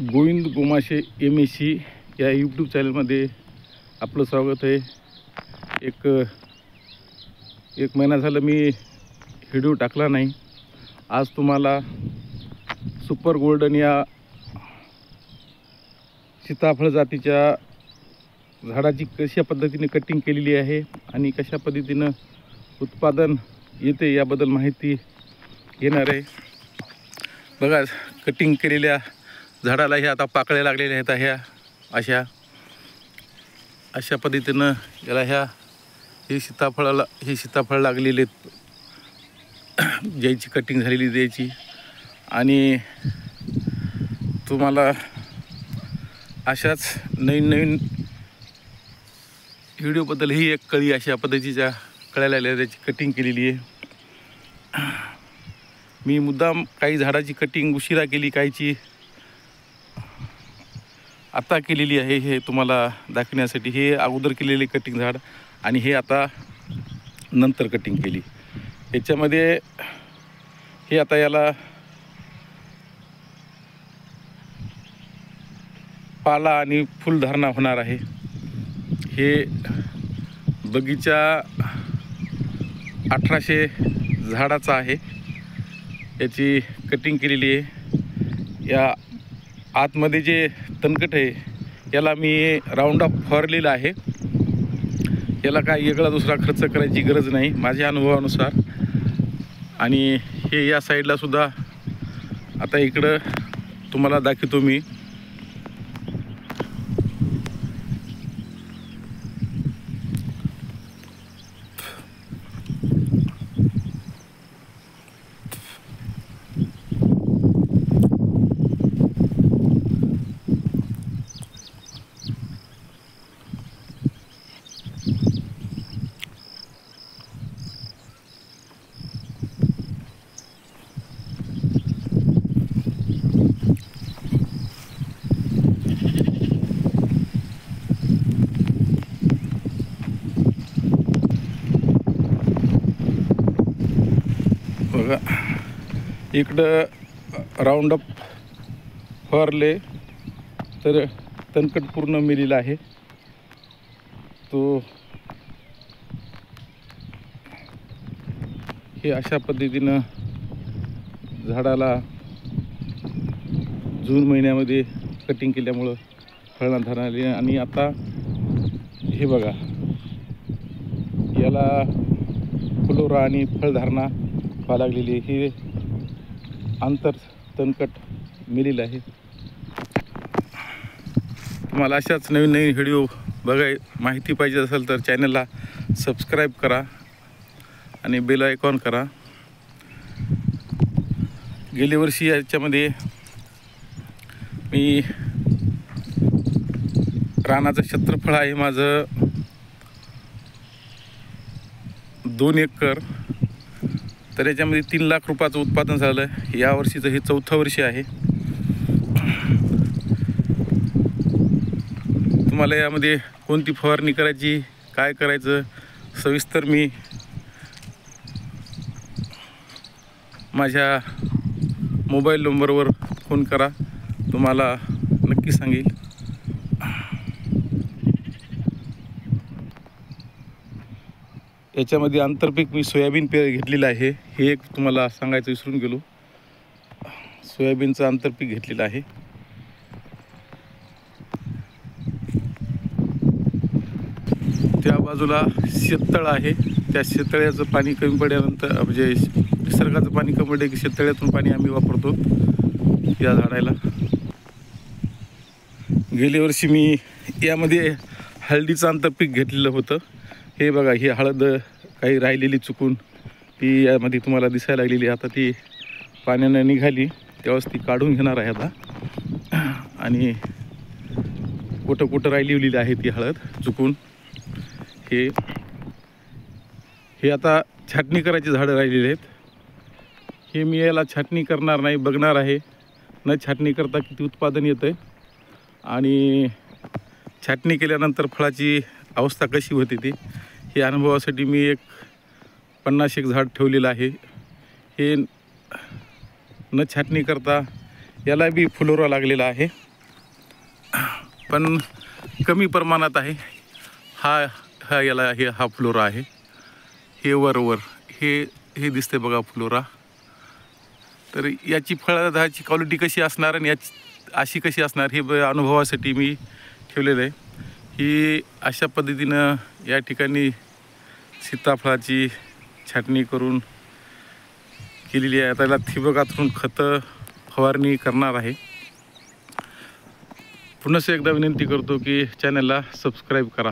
Govind Gomashe MSC या YouTube चॅनलमध्ये आपलं स्वागत आहे। एक महिना झाला मी व्हिडिओ टाकला नाही। आज तुम्हाला सुपर गोल्डन या सीताफळ जातीच्या झाडाची कशा पद्धतीने कटिंग केलेली आहे आणि कशा पद्धतीने उत्पादन येते याबद्दल माहिती घेणार आहे। बघा, कटिंग केलेल्या झाडाला हे आता पाकळ्या लागलेल्या आहेत। ह्या अशा पद्धतीनं याला हे सीताफळ लागलेले ज्याची कटिंग झालेली द्यायची। आणि तुम्हाला अशाच नवीन व्हिडिओबद्दल ही एक कळी अशा पद्धतीच्या कळ्या लागलेल्या त्याची कटिंग केलेली आहे। मी मुद्दाम काही झाडाची कटिंग उशिरा केली, काहीची आता केलेली आहे। हे तुम्हाला दाखवण्यासाठी हे अगोदर केलेले कटिंग झाड आणि हे आता नंतर कटिंग केली। याच्यामध्ये हे आता याला पाला आणि फुलधारणा होणार आहे। हे बगीचा 1800 झाडाचा आहे, याची कटिंग केलेली आहे। या आतमध्ये जे तणकट आहे याला मी राऊंड अप फवारलेलं आहे। याला काय वेगळा दुसरा खर्च करायची गरज नाही माझ्या अनुभवानुसार। आणि हे या साईडला सुद्धा आता इकडं तुम्हाला दाखवतो मी। बघा, इकडं राऊंड अप फवारले तर तणकट पूर्ण मेलेला आहे। तो हे अशा पद्धतीनं झाडाला जून महिन्यामध्ये कटिंग केल्यामुळं फळधारणा आली। आणि आता हे बघा, याला फुलोरा आणि फळधारणा लागलेली ही अंतर तणकट मिळेल आहे। तुम्हाला अशाच नवीन व्हिडिओ माहिती पाहिजे असेल तर चॅनलला सबस्क्राईब करा आणि बेल आयकॉन करा। गेल्या वर्षी याच्यामध्ये मी रानाचं क्षेत्रफळ आहे माझं 2 एकर, तर याच्यामध्ये 3 लाख रुपयाचं उत्पादन झालं। या वर्षीचं हे 4थं वर्ष आहे। तुम्हाला यामध्ये कोणती फवारणी करायची, काय करायचं सविस्तर मी माझ्या मोबाईल नंबरवर फोन करा, तुम्हाला नक्की सांगेल। याच्यामध्ये आंतरपीक मी सोयाबीन घेतलेलं आहे। हे एक तुम्हाला सांगायचं विसरून गेलो, सोयाबीनचं आंतरपीक घेतलेलं आहे। त्या बाजूला शेततळ आहे, त्या शेततळ्याचं पाणी कमी पडल्यानंतर म्हणजे निसर्गाचं पाणी कमी पडले की शेततळ्यातून पाणी आम्ही वापरतो या झाडाला। गेल्या वर्षी मी यामध्ये हळदीचं आंतरपीक घेतलेलं होतं। हे बघा, ही हळद काही राहिलेली चुकून ती यामध्ये तुम्हाला दिसायला लागलेली। आता ती पाण्यानं निघाली तेव्हाच ती काढून घेणार आहे आता। आणि कुठं राहिलेली आहे ती हळद चुकून। हे आता छाटणी करायची झाडं राहिलेली आहेत। हे मी याला छाटणी करणार नाही, बघणार आहे न छाटणी करता किती उत्पादन येतं आहे आणि छाटणी केल्यानंतर फळाची अवस्था कशी होती ती हे अनुभवासाठी मी एक 50 झाड ठेवलेलं आहे। हे न छाटणी करता याला बी फुलोरा लागलेला आहे। पण कमी प्रमाणात आहे. हा फ्लोरा आहे. हे वर हे दिसते बघा फ्लोरा. तर याची फळाची क्वालिटी कशी असणार आणि याची अशी कशी असणार हे अनुभवासाठी मी ठेवलेलं आहे. ही अशा पद्धतीनं या ठिकाणी सीताफळाची छाटणी करून केलेली आहे. त्याला ठिबकातून खतं फवारणी करणार आहे. पुन्हा एकदा विनंती करतो की चॅनलला सबस्क्राईब करा.